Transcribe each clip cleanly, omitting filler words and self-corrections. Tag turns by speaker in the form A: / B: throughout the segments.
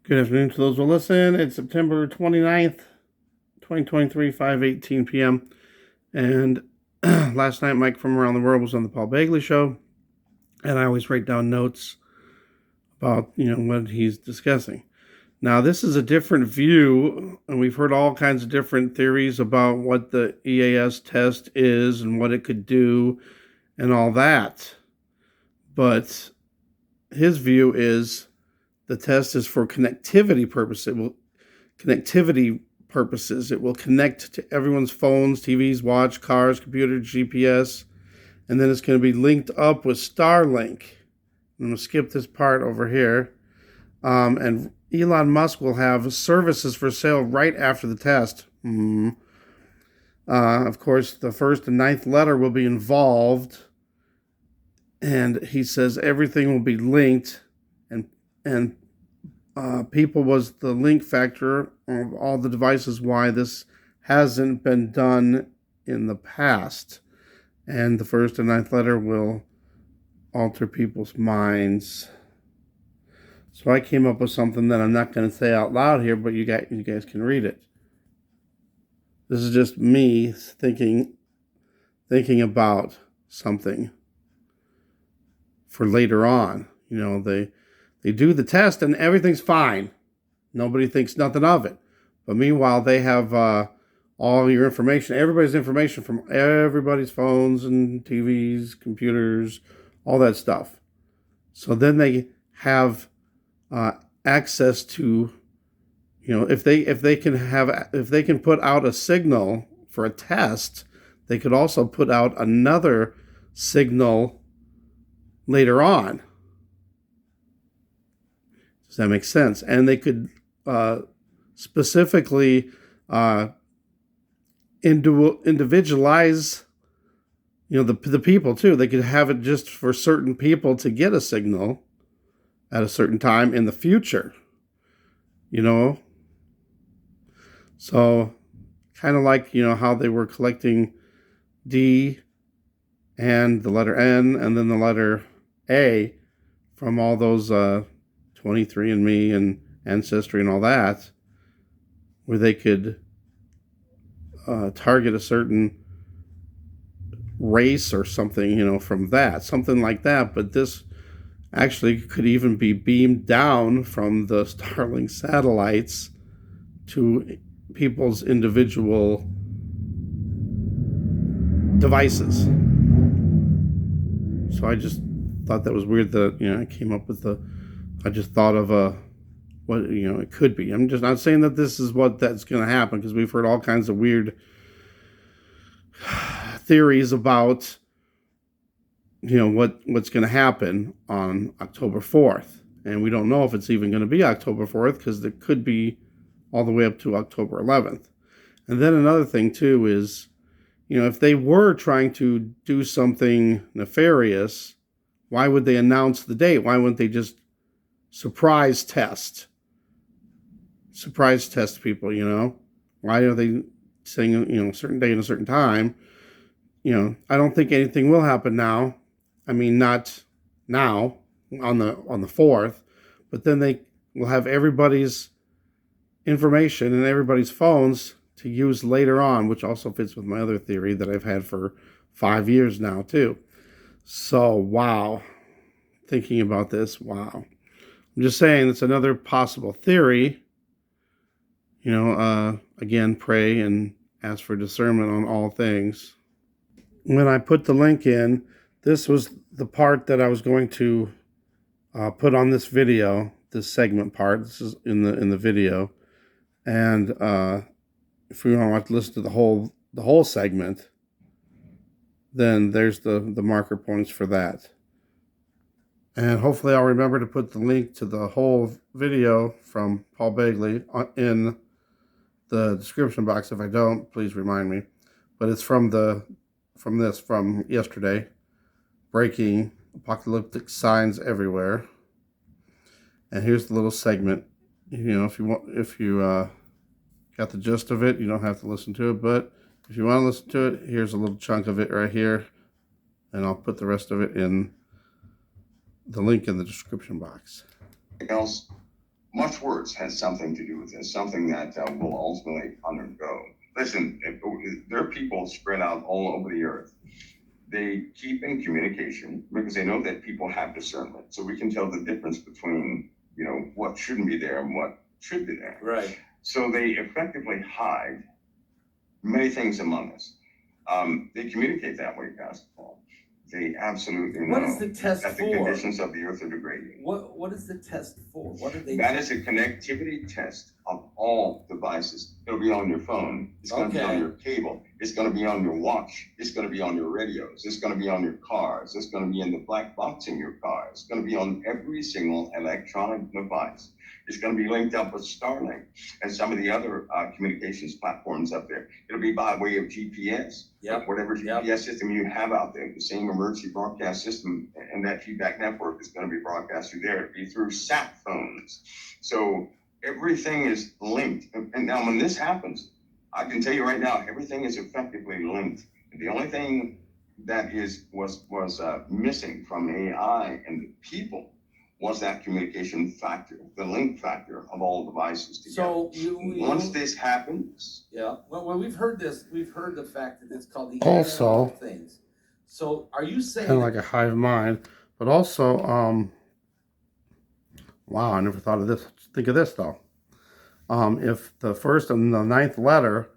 A: Good afternoon to those who listen. It's September 29th, 2023, 5:18 p.m. And last night, Mike from Around the World was on the Paul Begley Show. And I always write down notes about, what he's discussing. Now, this is a different view, and we've heard all kinds of different theories about what the EAS test is and what it could do and all that. But his view is the test is for connectivity purposes. It will connect to everyone's phones, TVs, watch, cars, computers, GPS, and then it's going to be linked up with Starlink. I'm going to skip this part over here. And Elon Musk will have services for sale right after the test. Of course, the first and ninth letter will be involved. And he says everything will be linked, and people was the link factor of all the devices why this hasn't been done in the past. And the first and ninth letter will alter people's minds. So I came up with something that I'm not going to say out loud here, but you guys can read it. This is just me thinking about something for later on. They do the test and everything's fine. Nobody thinks nothing of it. But meanwhile, they have all your information, everybody's information from everybody's phones and TVs, computers, all that stuff. So then they have access to, if they can put out a signal for a test, they could also put out another signal later on. Does that make sense? And they could specifically individualize, the people too. They could have it just for certain people to get a signal at a certain time in the future. So kind of like, how they were collecting D and the letter N and then the letter A from all those 23andMe and Ancestry and all that, where they could target a certain race or something, from that, something like that. But this actually could even be beamed down from the Starlink satellites to people's individual devices. So I just thought that was weird that, I came up with I just thought of what, it could be. I'm just not saying that this is that's going to happen, because we've heard all kinds of weird theories about, what's going to happen on October 4th. And we don't know if it's even going to be October 4th, because it could be all the way up to October 11th. And then another thing too is, if they were trying to do something nefarious, why would they announce the date? Why wouldn't they just surprise test people? Why are they saying, a certain day and a certain time? I don't think anything will happen now. I mean, not now on the 4th, but then they will have everybody's information and everybody's phones to use later on, which also fits with my other theory that I've had for 5 years now too. So, wow. Thinking about this, wow. I'm just saying it's another possible theory. Again, pray and ask for discernment on all things. When I put the link in, this was the part that I was going to put on this video, this segment part. This is in the video. And if we want to listen to the whole segment, then there's the marker points for that. And hopefully I'll remember to put the link to the whole video from Paul Begley in the description box. If I don't, please remind me. But it's from yesterday. Breaking apocalyptic signs everywhere. And here's the little segment. If you got the gist of it, you don't have to listen to it. But if you want to listen to it, here's a little chunk of it right here. And I'll put the rest of it in the link in the description box.
B: Else, much worse has something to do with this, something that will ultimately undergo. Listen, there are people spread out all over the earth. They keep in communication because they know that people have discernment. So we can tell the difference between, what shouldn't be there and what should be there.
C: Right.
B: So they effectively hide many things among us. They communicate that way, Pastor Paul. They absolutely know
C: What is the test
B: that
C: for?
B: the conditions of the earth are degrading.
C: What is the test for? What are they?
B: That is a connectivity test of all devices. It'll be on your phone. It's going to be on your cable. It's going to be on your watch. It's going to be on your radios. It's going to be on your cars. It's going to be in the black box in your car. It's going to be on every single electronic device. It's going to be linked up with Starlink and some of the other communications platforms up there. It'll be by way of GPS.
C: Yep.
B: Whatever GPS system you have out there, the same emergency broadcast system and that feedback network is going to be broadcast through there. It'll be through sat phones. So everything is linked. And now when this happens, I can tell you right now, everything is effectively linked. The only thing that was missing from AI and the people was that communication factor, the link factor of all devices together.
C: So
B: once this happens,
C: well, we've heard this. We've heard the fact that it's called the
A: also
C: Internet of Things. So are you saying
A: kind of like a hive mind, but also wow, I never thought of this. Think of this though. If the first and the ninth letter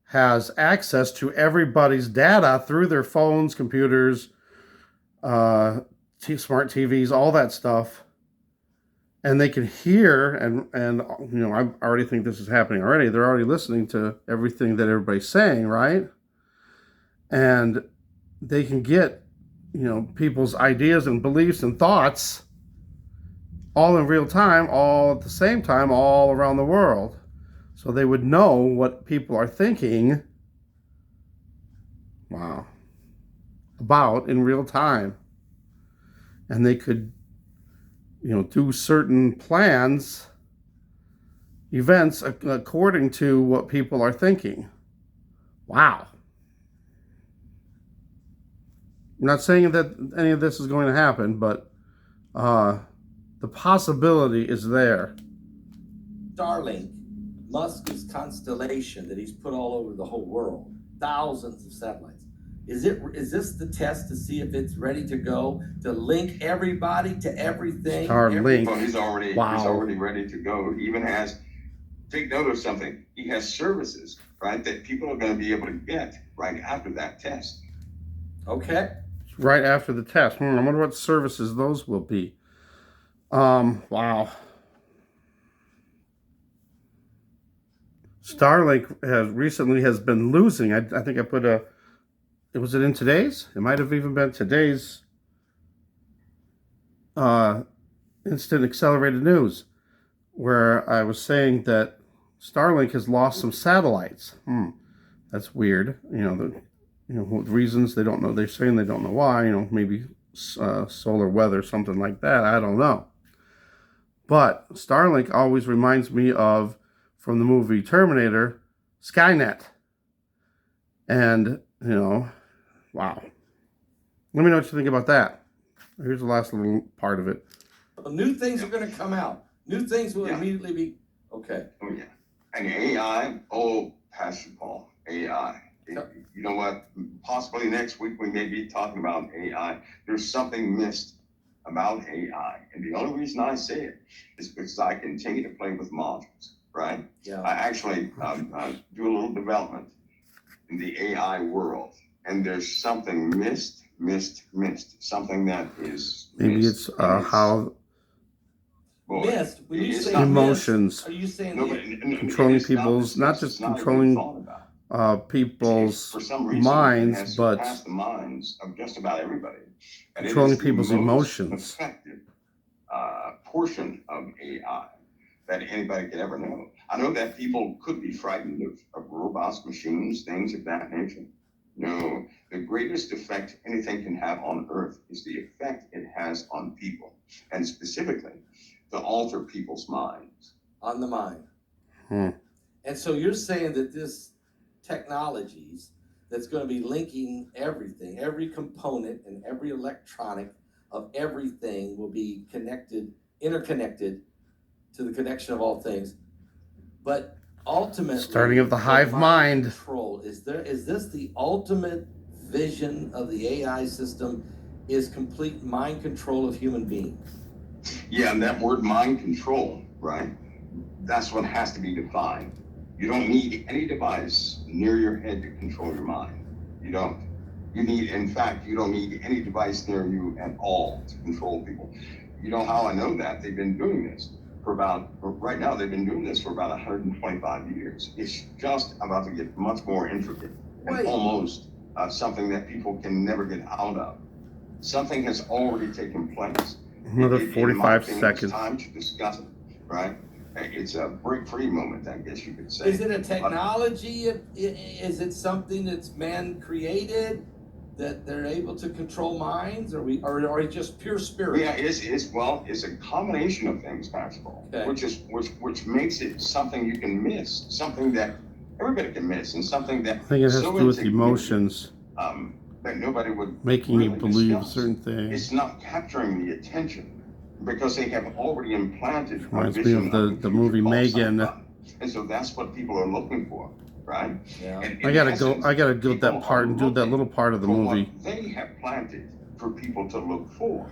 A: has access to everybody's data through their phones, computers, smart TVs, all that stuff, and they can hear, and I already think this is happening already. They're already listening to everything that everybody's saying, right? And they can get, people's ideas and beliefs and thoughts all in real time, all at the same time, all around the world. So they would know what people are thinking, about in real time. And they could, do certain plans, events according to what people are thinking. Wow. I'm not saying that any of this is going to happen, but the possibility is there.
C: Starlink, Musk's constellation that he's put all over the whole world, thousands of satellites. Is this the test to see if it's ready to go to link everybody to everything?
A: Starlink.
B: Well, he's already ready to go. He even has, take note of something. He has services, right, that people are going to be able to get right after that test.
C: Okay.
A: Right after the test. I wonder what services those will be. Wow. Starlink has been losing. I think I put was it in today's? It might have even been today's instant accelerated news, where I was saying that Starlink has lost some satellites. That's weird. The reasons they don't know. They're saying they don't know why. Maybe solar weather, something like that. I don't know. But Starlink always reminds me of, from the movie Terminator, Skynet. And, wow. Let me know what you think about that. Here's the last little part of it.
C: New things are going to come out. New things will immediately be, okay.
B: Oh, yeah. And AI, Pastor Paul, AI. You know what? Possibly next week we may be talking about AI. There's something missed about AI. And the only reason I say it is because I continue to play with modules, right?
C: Yeah.
B: I actually do a little development in the AI world. And there's something missed. Something that is
A: maybe
B: missed.
A: It's how...
C: Missed. When you say
A: emotions.
C: Missed, are you saying
A: controlling people's, not just controlling people's minds, but
B: past the minds of just about everybody. And
A: controlling people's emotions.
B: Effective portion of AI that anybody could ever know. I know that people could be frightened of robots, machines, things of that nature. No, the greatest effect anything can have on Earth is the effect it has on people, and specifically to alter people's minds.
C: On the mind. And so you're saying that this technologies that's going to be linking everything, every component and every electronic of everything will be interconnected to the connection of all things. But ultimately,
A: starting of the hive mind.
C: Control. Is this the ultimate vision of the AI system? Is complete mind control of human beings?
B: Yeah, and that word mind control, right? That's what has to be defined. You don't need any device near your head to control your mind. You don't. In fact, you don't need any device near you at all to control people. You know how I know that? They've been doing this right now, they've been doing this for about 125 years. It's just about to get much more intricate and almost something that people can never get out of. Something has already taken place.
A: Another 45 seconds.
B: It's time to discuss it, right? It's a break-free moment, I guess you could say.
C: Is it a technology? Is it something that's man-created, that they're able to control minds, or are just pure spirit?
B: Yeah, it's a combination of things, Maxwell,
C: okay.
B: which makes it something you can miss, something that everybody can miss, and something that
A: I think it has to do with emotions.
B: That nobody would
A: making
B: really
A: you believe
B: discuss.
A: Certain things.
B: It's not capturing the attention because they have already implanted.
A: Reminds me of the movie Megan.
B: And so that's what people are looking for, right?
C: Yeah.
A: I gotta go that part and do that little part of the movie.
B: What they have planted for people to look for.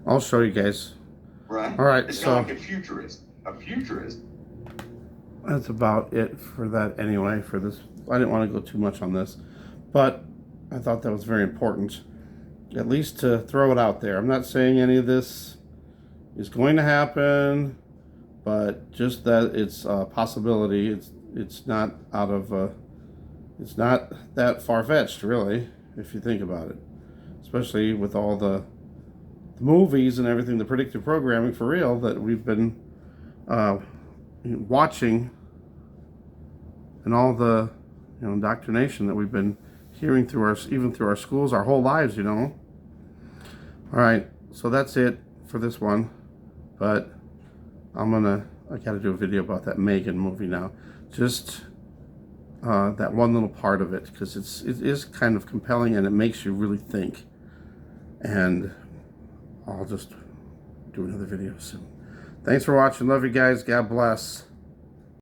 A: I'll show you guys.
B: Right.
A: All right.
B: It's
A: so
B: kind of like a futurist. A futurist.
A: That's about it for that anyway. For this, I didn't want to go too much on this, but I thought that was very important, at least to throw it out there. I'm not saying any of this is going to happen, but just that it's a possibility. It's not out of it's not that far-fetched, really, if you think about it. Especially with all the movies and everything, the predictive programming for real that we've been watching, and all the indoctrination that we've been hearing through even through our schools our whole lives, All right, so that's it for this one, but I gotta do a video about that Megan movie now, just that one little part of it, because it is kind of compelling and it makes you really think, and I'll just do another video soon. Thanks for watching. Love you guys. God bless.